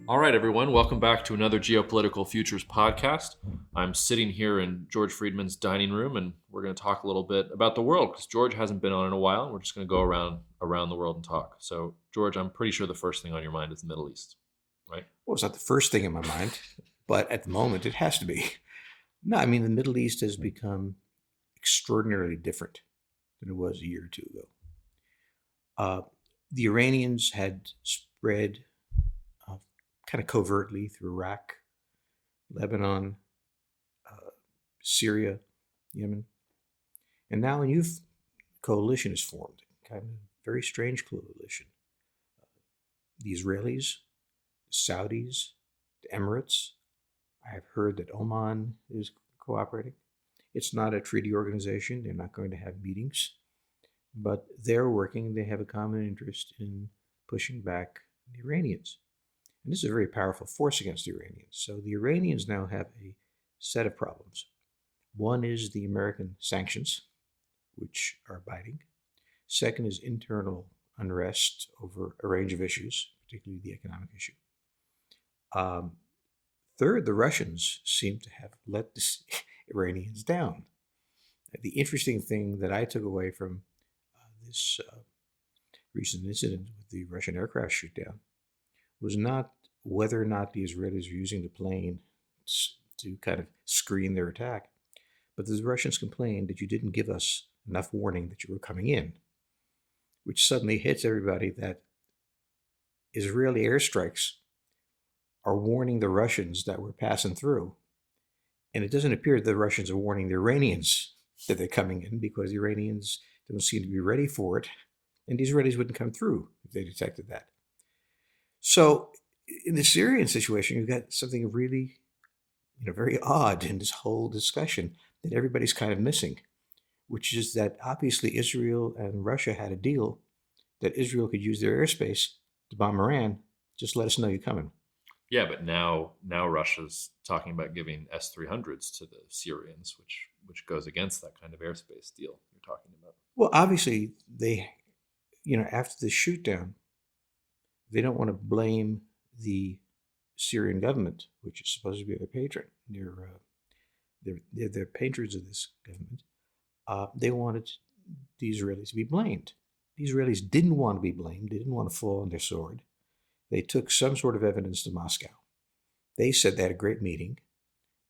All right, everyone, welcome back to another Geopolitical Futures podcast. I'm sitting here in George Friedman's dining room, and we're going to talk a little bit about the world because George hasn't been on in a while. And we're just going to go around the world and talk. So, George, I'm pretty sure the first thing on your mind is the Middle East, right? Well, it's not the first thing in my mind, but at the moment it has to be. No, I mean, the Middle East has become extraordinarily different than it was a year or two ago. The Iranians had spread kind of covertly through Iraq, Lebanon, Syria, Yemen. And now a new coalition is formed, kind of a very strange coalition. The Israelis, the Saudis, the Emirates. I have heard that Oman is cooperating. It's not a treaty organization. They're not going to have meetings, but they're working. They have a common interest in pushing back the Iranians. And this is a very powerful force against the Iranians. So the Iranians now have a set of problems. One is the American sanctions, which are biting. Second is internal unrest over a range of issues, particularly the economic issue. Third, the Russians seem to have let the Iranians down. The interesting thing that I took away from this recent incident with the Russian aircraft shootdown was not whether or not the Israelis were using the plane to kind of screen their attack, but the Russians complained that you didn't give us enough warning that you were coming in, which suddenly hits everybody that Israeli airstrikes are warning the Russians that we're passing through. And it doesn't appear that the Russians are warning the Iranians that they're coming in because the Iranians don't seem to be ready for it. And the Israelis wouldn't come through if they detected that. So in the Syrian situation, you've got something really, very odd in this whole discussion that everybody's kind of missing, which is that obviously Israel and Russia had a deal that Israel could use their airspace to bomb Iran. Just let us know you're coming. Yeah, but now Russia's talking about giving S-300s to the Syrians, which goes against that kind of airspace deal you're talking about. Well, obviously they, after the shootdown, they don't want to blame the Syrian government, which is supposed to be their patron. They're patrons of this government. They wanted the Israelis to be blamed. The Israelis didn't want to be blamed. They didn't want to fall on their sword. They took some sort of evidence to Moscow. They said they had a great meeting.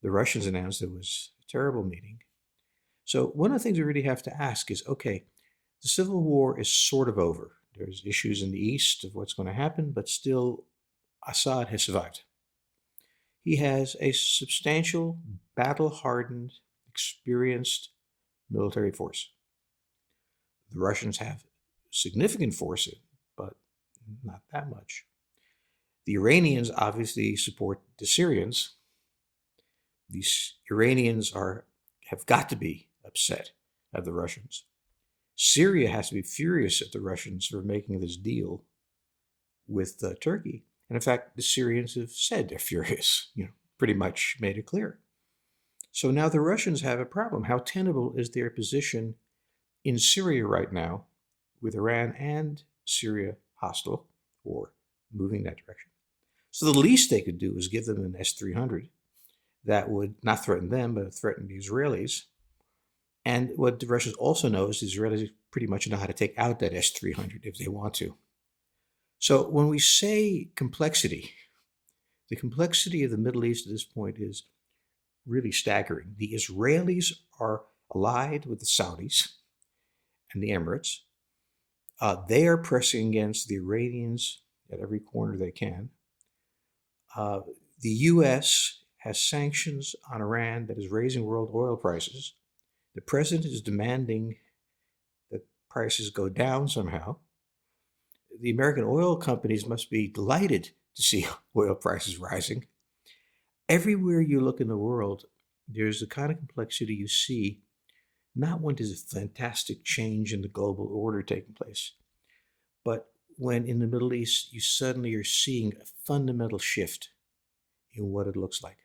The Russians announced it was a terrible meeting. So one of the things we really have to ask is, okay, the civil war is sort of over. There's issues in the east of what's going to happen, but still Assad has survived. He has a substantial, battle-hardened, experienced military force. The Russians have significant force, but not that much. The Iranians obviously support the Syrians. These Iranians have got to be upset at the Russians. Syria has to be furious at the Russians for making this deal with Turkey. And in fact, the Syrians have said they're furious, pretty much made it clear. So now the Russians have a problem. How tenable is their position in Syria right now with Iran and Syria hostile or moving that direction? So the least they could do is give them an S-300 that would not threaten them, but threaten the Israelis. And what the Russians also know is the Israelis pretty much know how to take out that S-300 if they want to. So when we say complexity, the complexity of the Middle East at this point is really staggering. The Israelis are allied with the Saudis and the Emirates. They are pressing against the Iranians at every corner they can. The U.S. has sanctions on Iran that is raising world oil prices. The president is demanding that prices go down somehow. The American oil companies must be delighted to see oil prices rising. Everywhere you look in the world, there's the kind of complexity you see, not when there's a fantastic change in the global order taking place, but when in the Middle East, you suddenly are seeing a fundamental shift in what it looks like.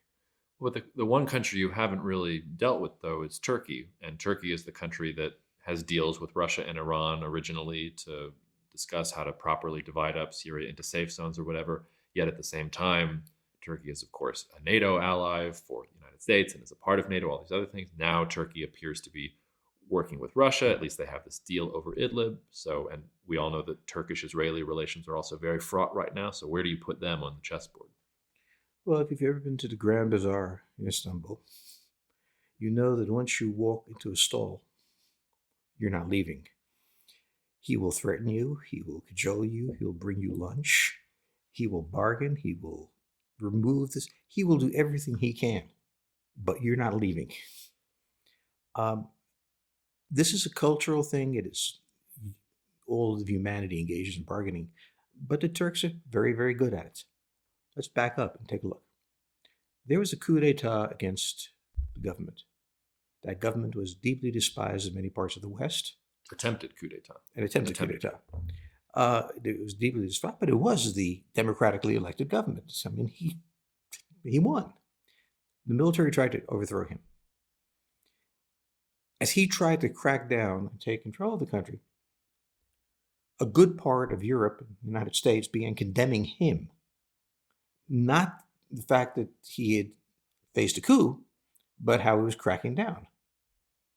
Well, the one country you haven't really dealt with, though, is Turkey. And Turkey is the country that has deals with Russia and Iran originally to discuss how to properly divide up Syria into safe zones or whatever. Yet at the same time, Turkey is, of course, a NATO ally for the United States and is a part of NATO, all these other things. Now Turkey appears to be working with Russia. At least they have this deal over Idlib. So, and we all know that Turkish-Israeli relations are also very fraught right now. So where do you put them on the chessboard? Well, if you've ever been to the Grand Bazaar in Istanbul, you know that once you walk into a stall, you're not leaving. He will threaten you. He will cajole you. He'll bring you lunch. He will bargain. He will remove this. He will do everything he can, but you're not leaving. This is a cultural thing. It is all of humanity engages in bargaining, but the Turks are very, very good at it. Let's back up and take a look. There was a coup d'etat against the government. That government was deeply despised in many parts of the West. Attempted coup d'etat. An attempted coup d'etat. It was deeply despised, but it was the democratically elected government. I mean, he won. The military tried to overthrow him. As he tried to crack down and take control of the country, a good part of Europe and the United States began condemning him. Not the fact that he had faced a coup, but how he was cracking down.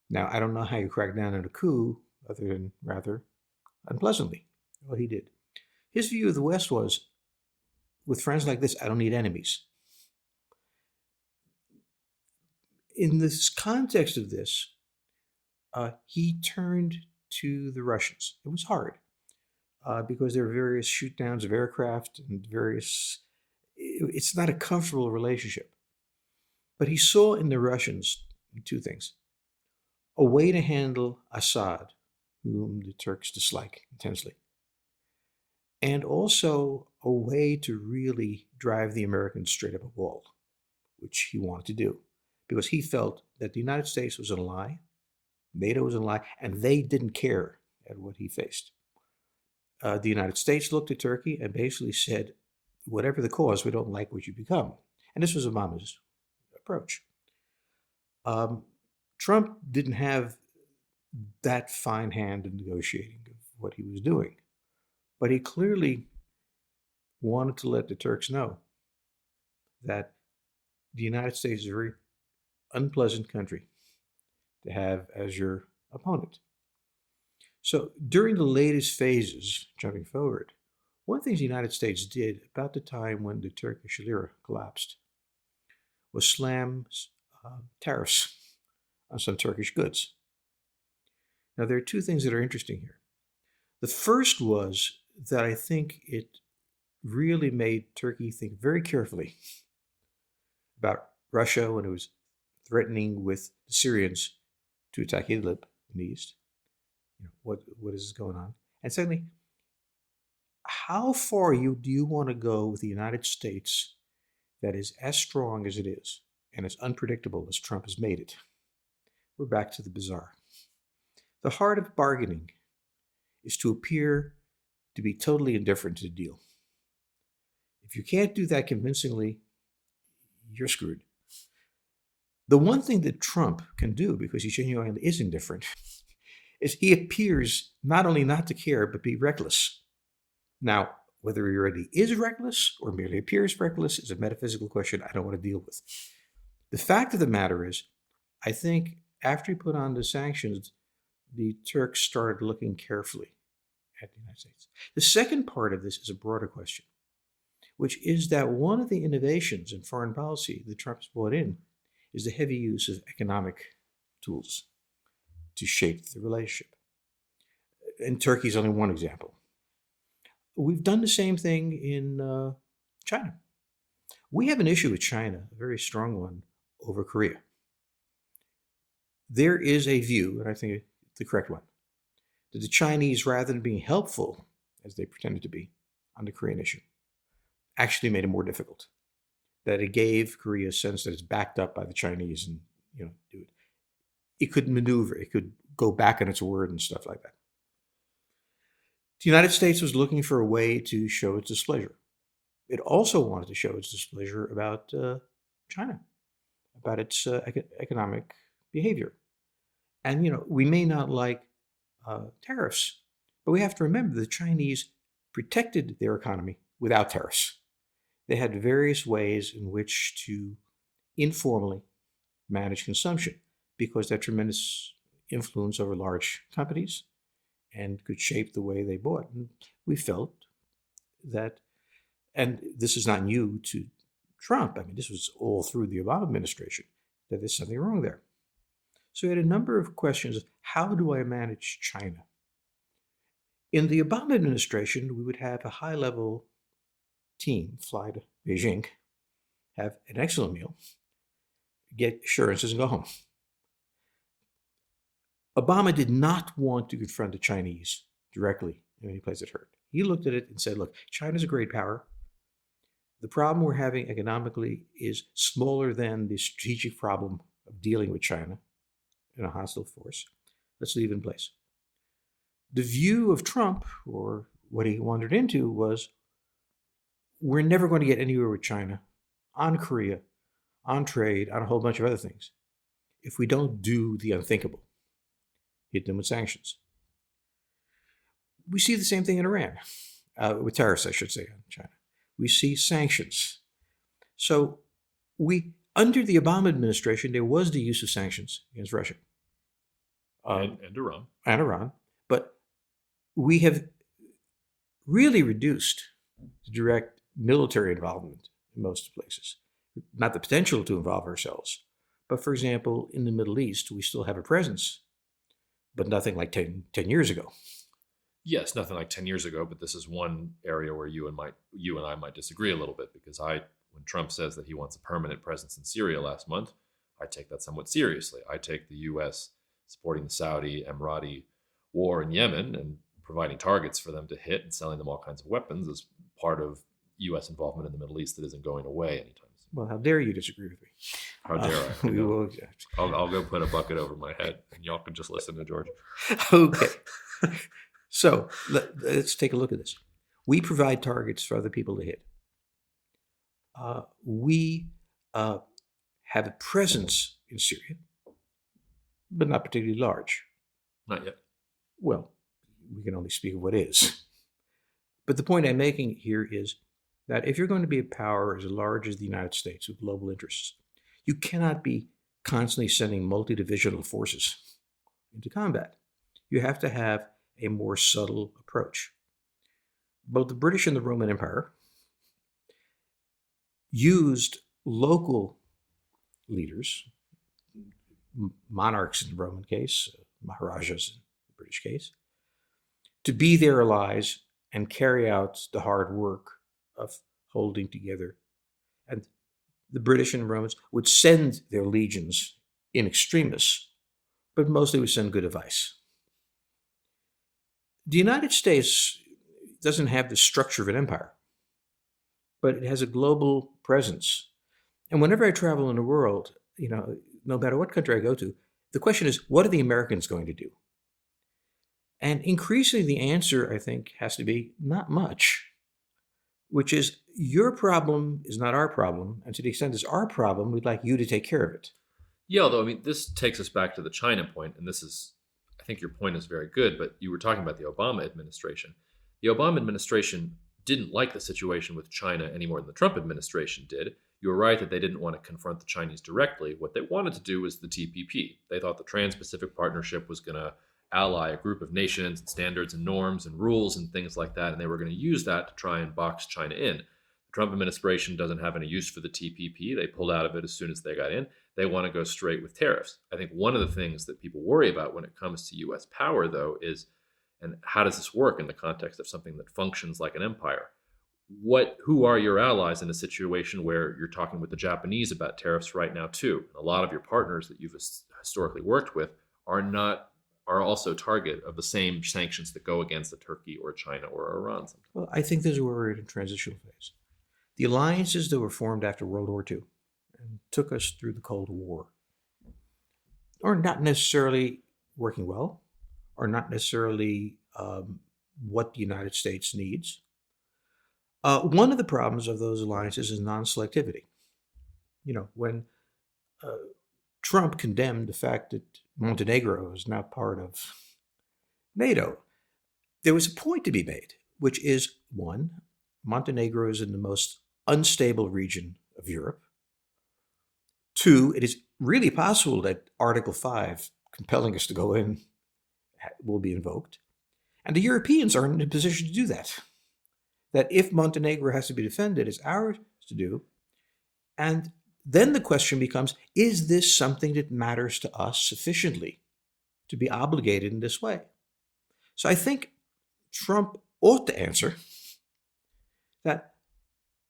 Now, I don't know how you crack down on a coup other than rather unpleasantly. Well, he did. His view of the West was, with friends like this, I don't need enemies. In this context of this, he turned to the Russians. It was hard because there were various shoot downs of aircraft and various. It's not a comfortable relationship. But he saw in the Russians two things: a way to handle Assad, whom the Turks dislike intensely, and also a way to really drive the Americans straight up a wall, which he wanted to do, because he felt that the United States was an ally, NATO was an ally, and they didn't care at what he faced. The United States looked at Turkey and basically said, whatever the cause, we don't like what you become. And this was Obama's approach. Trump didn't have that fine hand in negotiating of what he was doing, but he clearly wanted to let the Turks know that the United States is a very unpleasant country to have as your opponent. So during the latest phases, jumping forward, one of the things the United States did about the time when the Turkish lira collapsed was slam tariffs on some Turkish goods. Now, there are two things that are interesting here. The first was that I think it really made Turkey think very carefully about Russia when it was threatening with the Syrians to attack Idlib in the east. What is going on? And secondly, how far do you want to go with the United States that is as strong as it is and as unpredictable as Trump has made it? We're back to the bizarre. The heart of bargaining is to appear to be totally indifferent to the deal. If you can't do that convincingly, you're screwed. The one thing that Trump can do, because he genuinely is indifferent, is he appears not only not to care, but be reckless. Now, whether he really is reckless or merely appears reckless is a metaphysical question I don't want to deal with. The fact of the matter is, I think after he put on the sanctions, the Turks started looking carefully at the United States. The second part of this is a broader question, which is that one of the innovations in foreign policy that Trump's brought in is the heavy use of economic tools to shape the relationship. And Turkey is only one example. We've done the same thing in China. We have an issue with China, a very strong one, over Korea. There is a view, and I think the correct one, that the Chinese, rather than being helpful, as they pretended to be, on the Korean issue, actually made it more difficult. That it gave Korea a sense that it's backed up by the Chinese and, do it. It could maneuver, it could go back on its word and stuff like that. The United States was looking for a way to show its displeasure. It also wanted to show its displeasure about China, about its economic behavior. And, we may not like tariffs, but we have to remember the Chinese protected their economy without tariffs. they had various ways in which to informally manage consumption because they had tremendous influence over large companies and could shape the way they bought. And we felt that, and this is not new to Trump, I mean, this was all through the Obama administration, that there's something wrong there. So we had a number of questions of how do I manage China? In the Obama administration, we would have a high-level team fly to Beijing, have an excellent meal, get assurances, and go home. Obama did not want to confront the Chinese directly in any place it hurt. He looked at it and said, look, China's a great power. The problem we're having economically is smaller than the strategic problem of dealing with China in a hostile force. Let's leave it in place. The view of Trump, or what he wandered into, was we're never going to get anywhere with China, on Korea, on trade, on a whole bunch of other things, if we don't do the unthinkable, hit them with sanctions. We see the same thing in Iran, with tariffs, I should say, on China. We see sanctions. So under the Obama administration, there was the use of sanctions against Russia. And Iran. And Iran. But we have really reduced the direct military involvement in most places. Not the potential to involve ourselves. But for example, in the Middle East, we still have a presence, but nothing like 10 years ago. Yes, nothing like 10 years ago, but this is one area where you and I might disagree a little bit, because when Trump says that he wants a permanent presence in Syria last month, I take that somewhat seriously. I take the U.S. supporting the Saudi Emirati war in Yemen and providing targets for them to hit and selling them all kinds of weapons as part of U.S. involvement in the Middle East that isn't going away anytime soon. Well, how dare you disagree with me? How dare I? We will. I'll go put a bucket over my head, and y'all can just listen to George. Okay. So let's take a look at this. We provide targets for other people to hit. We have a presence in Syria, but not particularly large. Not yet. Well, we can only speak of what is. But the point I'm making here is that if you're going to be a power as large as the United States with global interests, you cannot be constantly sending multi-divisional forces into combat. You have to have a more subtle approach. Both the British and the Roman Empire used local leaders, monarchs in the Roman case, Maharajas in the British case, to be their allies and carry out the hard work of holding together. And the British and Romans would send their legions in extremis, but mostly would send good advice. The United States doesn't have the structure of an empire, but it has a global presence. And whenever I travel in the world, no matter what country I go to, the question is, what are the Americans going to do? And increasingly the answer, I think, has to be not much, which is your problem is not our problem. And to the extent it's our problem, we'd like you to take care of it. Yeah, although, this takes us back to the China point, and I think your point is very good, but you were talking about the Obama administration. The Obama administration didn't like the situation with China any more than the Trump administration did. You were right that they didn't want to confront the Chinese directly. What they wanted to do was the TPP. They thought the Trans-Pacific Partnership was going to ally a group of nations and standards and norms and rules and things like that, and they were going to use that to try and box China in. The Trump administration doesn't have any use for the TPP. They pulled out of it as soon as they got in. They want to go straight with tariffs. I think one of the things that people worry about when it comes to U.S. power, though, is, and how does this work in the context of something that functions like an empire? Who are your allies in a situation where you're talking with the Japanese about tariffs right now, too? A lot of your partners that you've historically worked with are also target of the same sanctions that go against a Turkey or China or Iran sometimes. Well, I think this is where we're in a transitional phase. The alliances that were formed after World War II and took us through the Cold War are not necessarily working well, are not necessarily what the United States needs. One of the problems of those alliances is non-selectivity. When Trump condemned the fact that Montenegro is now part of NATO, there was a point to be made, which is, one, Montenegro is in the most unstable region of Europe. 2, it is really possible that Article 5, compelling us to go in, will be invoked. And the Europeans aren't in a position to do that. That if Montenegro has to be defended, it's ours to do. And then the question becomes, is this something that matters to us sufficiently to be obligated in this way? So I think Trump ought to answer that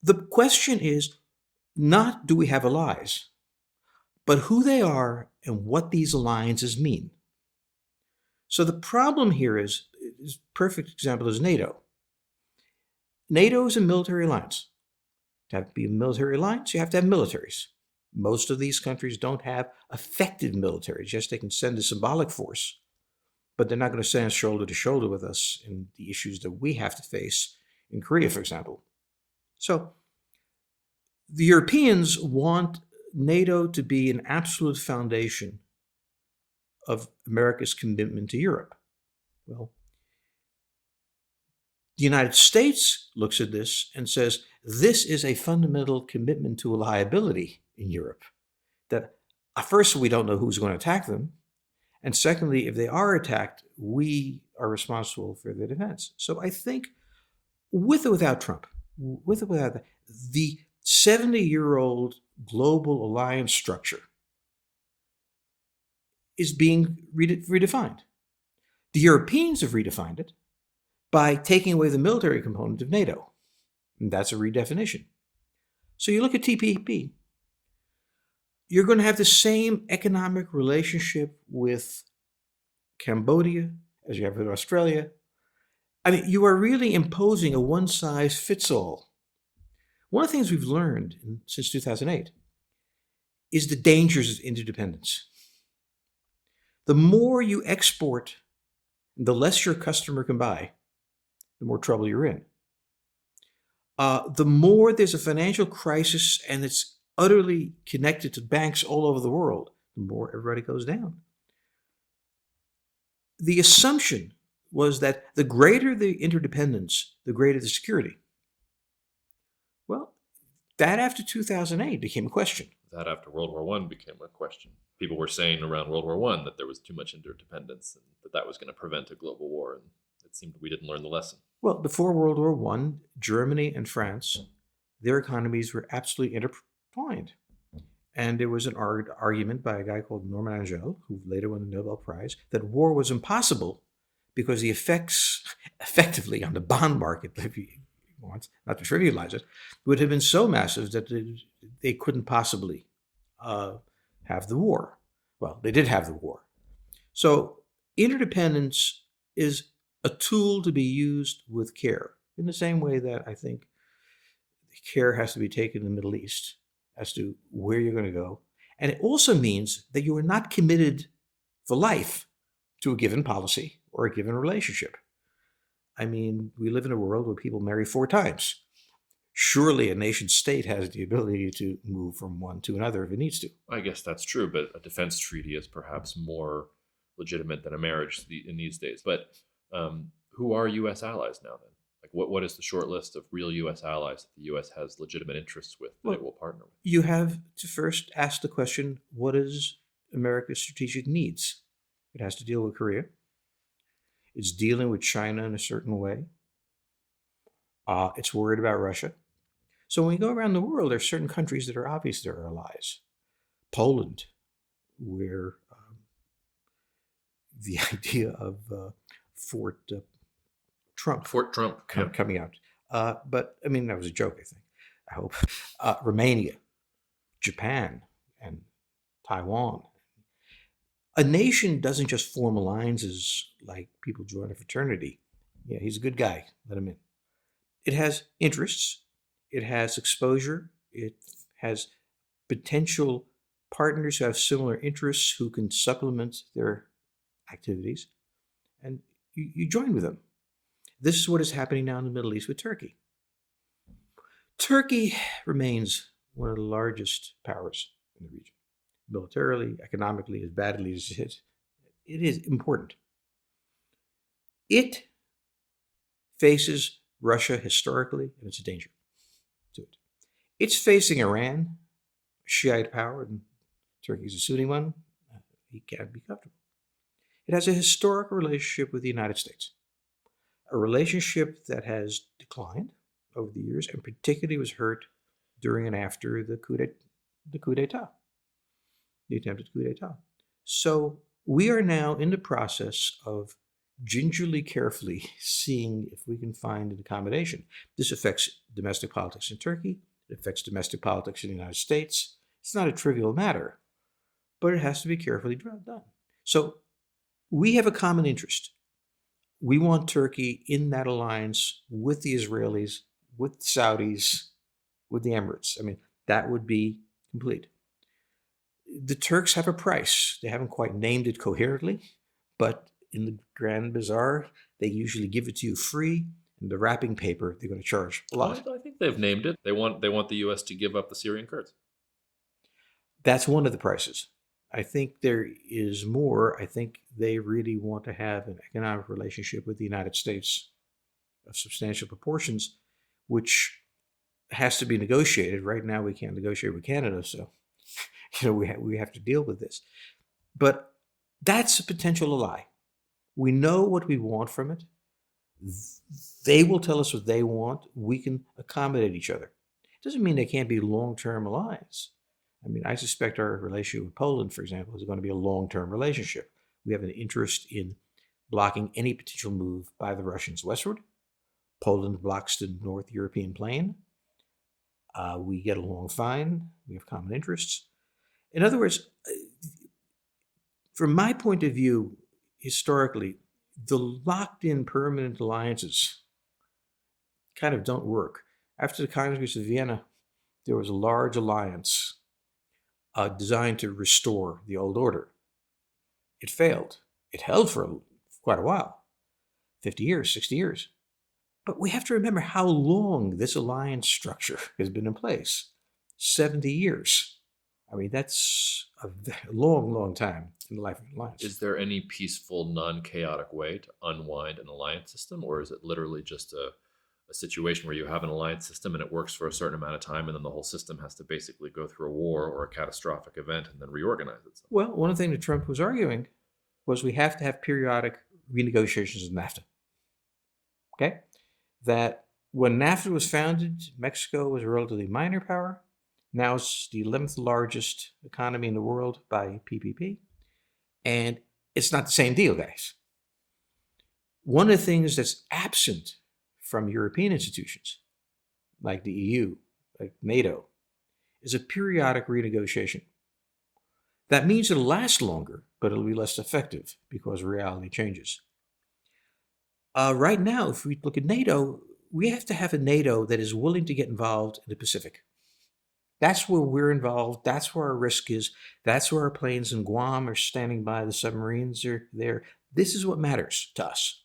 the question is not do we have allies, but who they are and what these alliances mean. So the problem here is a perfect example is NATO. NATO is a military alliance. To have to be a military alliance, you have to have militaries. Most of these countries don't have effective militaries. Yes, they can send a symbolic force, but they're not going to stand shoulder to shoulder with us in the issues that we have to face in Korea, for example. So the Europeans want NATO to be an absolute foundation of America's commitment to Europe. Well, the United States looks at this and says, this is a fundamental commitment to a liability in Europe. That first, we don't know who's going to attack them. And secondly, if they are attacked, we are responsible for their defense. So I think with or without Trump, with or without that, the 70-year-old global alliance structure is being redefined. The Europeans have redefined it by taking away the military component of NATO. And that's a redefinition. So you look at TPP, you're going to have the same economic relationship with Cambodia as you have with Australia. I mean, you are really imposing a one-size-fits-all. One of the things we've learned since 2008 is the dangers of interdependence. The more you export, the less your customer can buy, the more trouble you're in. The more there's a financial crisis and it's utterly connected to banks all over the world, the more everybody goes down. The assumption was that the greater the interdependence, the greater the security. Well, that after 2008 became a question. That after World War I became a question. People were saying around World War I that there was too much interdependence and that was going to prevent a global war. And it seemed we didn't learn the lesson. Well, before World War I, Germany and France, their economies were absolutely intertwined. And there was an argument by a guy called Norman Angel, who later won the Nobel Prize, that war was impossible because the effects effectively on the bond market, if you want, not to trivialize it, would have been so massive that they couldn't possibly have the war. Well, they did have the war. So interdependence is a tool to be used with care, in the same way that I think care has to be taken in the Middle East as to where you're going to go. And it also means that you are not committed for life to a given policy or a given relationship. I mean, we live in a world where people marry 4 times. Surely a nation state has the ability to move from one to another if it needs to. I guess that's true, but a defense treaty is perhaps more legitimate than a marriage in these days. But who are U.S. allies now then? Like what is the short list of real U.S. allies that the U.S. has legitimate interests with that it will partner with? You have to first ask the question, what is America's strategic needs? It has to deal with Korea. It's dealing with China in a certain way. It's worried about Russia. So when we go around the world, there are certain countries that are obvious they're our allies. Poland, where the idea of Fort Trump coming out. But, I mean, that was a joke, I think. I hope. Romania, Japan, and Taiwan. A nation doesn't just form alliances like people join a fraternity. Yeah, he's a good guy. Let him in. It has interests. It has exposure. It has potential partners who have similar interests who can supplement their activities. And you join with them. This is what is happening now in the Middle East with Turkey. Turkey remains one of the largest powers in the region. Militarily, economically, as badly as it is important. It faces Russia historically, and it's a danger to it. It's facing Iran, a Shiite power, and Turkey's a Sunni one. He can't be comfortable. It has a historic relationship with the United States, a relationship that has declined over the years and particularly was hurt during and after the coup d'etat, the attempted coup d'etat. So we are now in the process of gingerly, carefully seeing if we can find an accommodation. This affects domestic politics in Turkey. It affects domestic politics in the United States. It's not a trivial matter, but it has to be carefully done. So we have a common interest. We want Turkey in that alliance with the Israelis, with the Saudis, with the Emirates. I mean, that would be complete. The Turks have a price. They haven't quite named it coherently, but in the grand bazaar, they usually give it to you free. In the wrapping paper, they're going to charge a lot. I think they've named it. They want the U.S. to give up the Syrian Kurds. That's one of the prices. I think there is more. I think they really want to have an economic relationship with the United States of substantial proportions, which has to be negotiated. Right now, we can't negotiate with Canada, so we have to deal with this. But that's a potential ally. We know what we want from it. They will tell us what they want. We can accommodate each other. It doesn't mean they can't be long-term alliance. I mean, I suspect our relationship with Poland, for example, is going to be a long-term relationship. We have an interest in blocking any potential move by the Russians westward. Poland blocks the North European plain. We get along fine. We have common interests. In other words, from my point of view, historically, the locked-in permanent alliances kind of don't work. After the Congress of Vienna, there was a large alliance designed to restore the old order. It failed. It held for quite a while, 50 years, 60 years. But we have to remember how long this alliance structure has been in place. 70 years. I mean, that's a long, long time in the life of an alliance. Is there any peaceful, non-chaotic way to unwind an alliance system, or is it literally just a situation where you have an alliance system and it works for a certain amount of time, and then the whole system has to basically go through a war or a catastrophic event and then reorganize itself? Well, one of the things that Trump was arguing was we have to have periodic renegotiations of NAFTA. Okay? That when NAFTA was founded, Mexico was a relatively minor power. Now it's the 11th largest economy in the world by PPP. And it's not the same deal, guys. One of the things that's absent from European institutions, like the EU, like NATO, is a periodic renegotiation. That means it'll last longer, but it'll be less effective because reality changes. Right now, if we look at NATO, we have to have a NATO that is willing to get involved in the Pacific. That's where we're involved. That's where our risk is. That's where our planes in Guam are standing by. The submarines are there. This is what matters to us.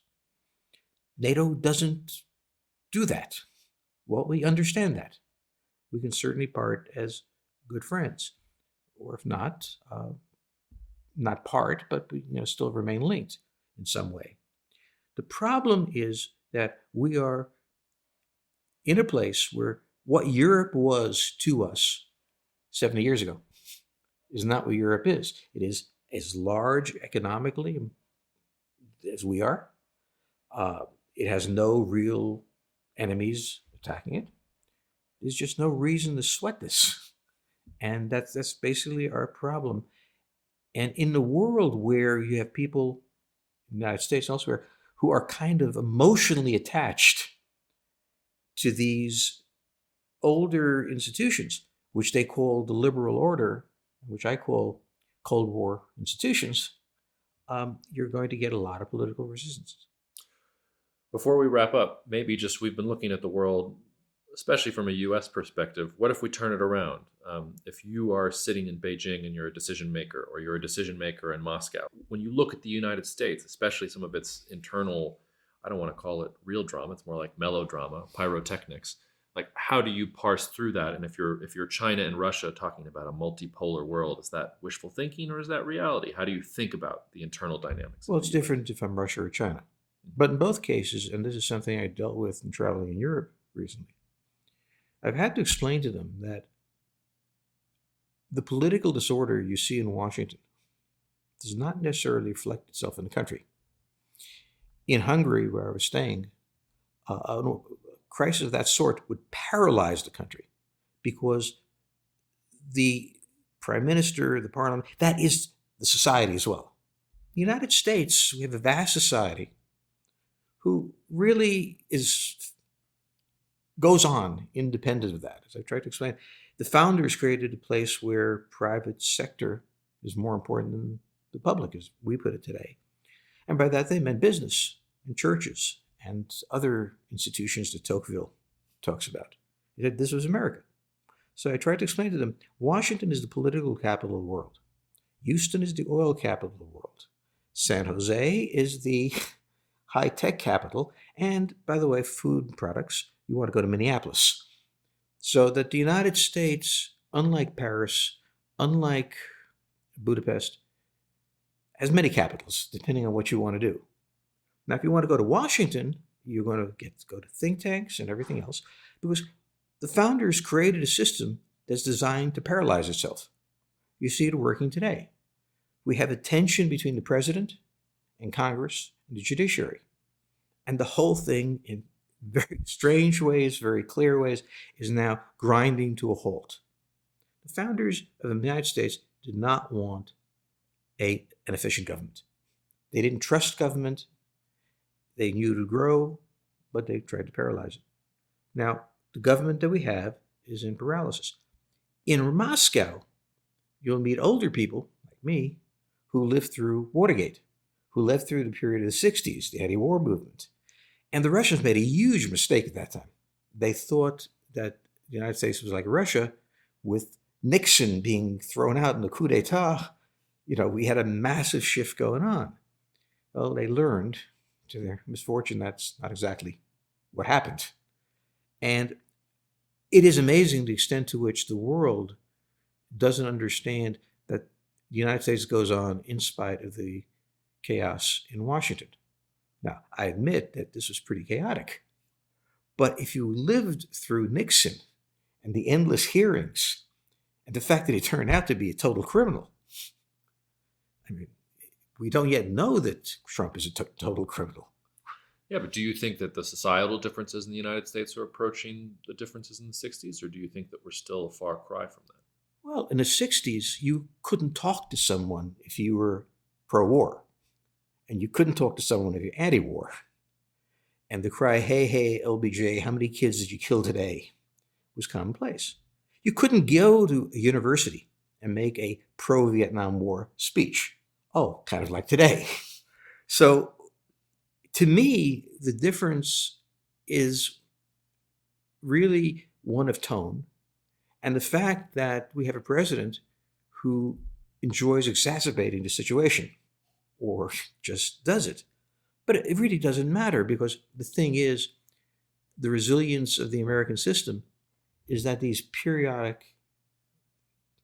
NATO doesn't do that. Well, we understand that. We can certainly part as good friends, or if not part, but we still remain linked in some way. The problem is that we are in a place where what Europe was to us 70 years ago is not what Europe is. It is as large economically as we are. It has no real enemies attacking it. There's just no reason to sweat this. And that's basically our problem. And in the world where you have people in the United States and elsewhere who are kind of emotionally attached to these older institutions, which they call the liberal order, which I call Cold War institutions, you're going to get a lot of political resistance. Before we wrap up, maybe just we've been looking at the world, especially from a U.S. perspective. What if we turn it around? If you are sitting in Beijing and you're a decision maker, or you're a decision maker in Moscow, when you look at the United States, especially some of its internal, I don't want to call it real drama, it's more like melodrama, pyrotechnics. Like, how do you parse through that? And if you're China and Russia talking about a multipolar world, is that wishful thinking or is that reality? How do you think about the internal dynamics? Well, it's different if I'm Russia or China. But in both cases, and this is something I dealt with in traveling in Europe recently, I've had to explain to them that the political disorder you see in Washington does not necessarily reflect itself in the country. In Hungary, where I was staying, a crisis of that sort would paralyze the country because the prime minister, the parliament, that is the society as well. The United States, we have a vast society who really goes on independent of that. As I tried to explain, the founders created a place where private sector is more important than the public, as we put it today. And by that, they meant business and churches and other institutions that Tocqueville talks about. He said this was America. So I tried to explain to them, Washington is the political capital of the world. Houston is the oil capital of the world. San Jose is the high-tech capital. And by the way, food products, you want to go to Minneapolis. So that the United States, unlike Paris, unlike Budapest, has many capitals, depending on what you want to do. Now, if you want to go to Washington, you're going to go to think tanks and everything else, because the founders created a system that's designed to paralyze itself. You see it working today. We have a tension between the president and Congress and the judiciary. And the whole thing, in very strange ways, very clear ways, is now grinding to a halt. The founders of the United States did not want an efficient government. They didn't trust government. They knew to grow, but they tried to paralyze it. Now, the government that we have is in paralysis. In Moscow, you'll meet older people, like me, who lived through Watergate, who lived through the period of the 60s, the anti-war movement. And the Russians made a huge mistake at that time. They thought that the United States was like Russia, with Nixon being thrown out in the coup d'etat. We had a massive shift going on. Well, they learned, to their misfortune, that's not exactly what happened. And it is amazing the extent to which the world doesn't understand that the United States goes on in spite of the chaos in Washington. Now, I admit that this was pretty chaotic. But if you lived through Nixon and the endless hearings and the fact that he turned out to be a total criminal, I mean, we don't yet know that Trump is a total criminal. Yeah, but do you think that the societal differences in the United States are approaching the differences in the 60s, or do you think that we're still a far cry from that? Well, in the 60s, you couldn't talk to someone if you were pro-war, and you couldn't talk to someone if you're anti-war. And the cry, hey, hey, LBJ, how many kids did you kill today, was commonplace. You couldn't go to a university and make a pro-Vietnam War speech. Oh, kind of like today. So to me, the difference is really one of tone, and the fact that we have a president who enjoys exacerbating the situation, or just does it. But it really doesn't matter, because the thing is, the resilience of the American system is that these periodic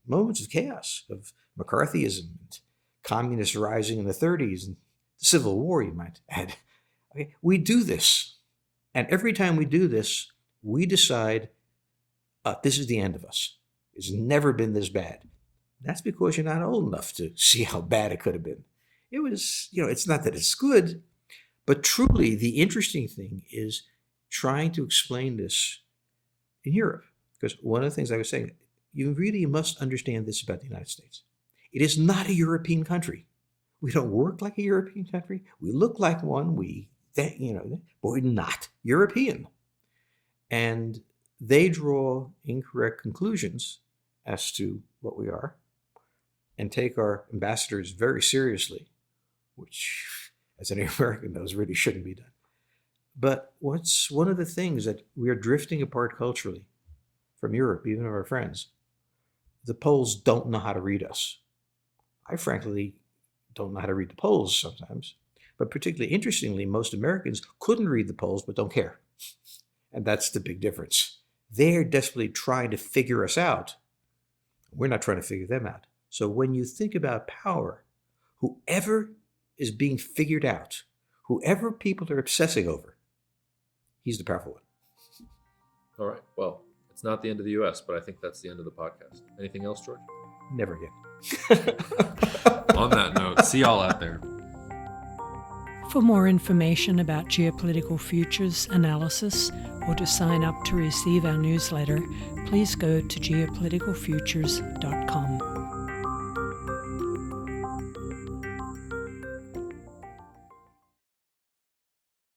moments of chaos, of McCarthyism, and communist rising in the 30s, and the Civil War, you might add. Okay, we do this. And every time we do this, we decide, this is the end of us. It's never been this bad. That's because you're not old enough to see how bad it could have been. It was, it's not that it's good, but truly the interesting thing is trying to explain this in Europe. Because one of the things I was saying, you really must understand this about the United States. It is not a European country. We don't work like a European country. We look like one. But we're not European. And they draw incorrect conclusions as to what we are and take our ambassadors very seriously, which, as any American knows, really shouldn't be done. But what's one of the things that we are drifting apart culturally from Europe, even our friends? The Poles don't know how to read us. I frankly don't know how to read the Poles sometimes. But particularly interestingly, most Americans couldn't read the Poles but don't care. And that's the big difference. They're desperately trying to figure us out. We're not trying to figure them out. So when you think about power, whoever is being figured out, whoever people are obsessing over, he's the powerful one. All right. Well, It's not the end of the U.S., but I think that's the end of the podcast. Anything else, George? Never again. On that note, see y'all out there. For more information about geopolitical futures analysis or to sign up to receive our newsletter, please go to geopoliticalfutures.com.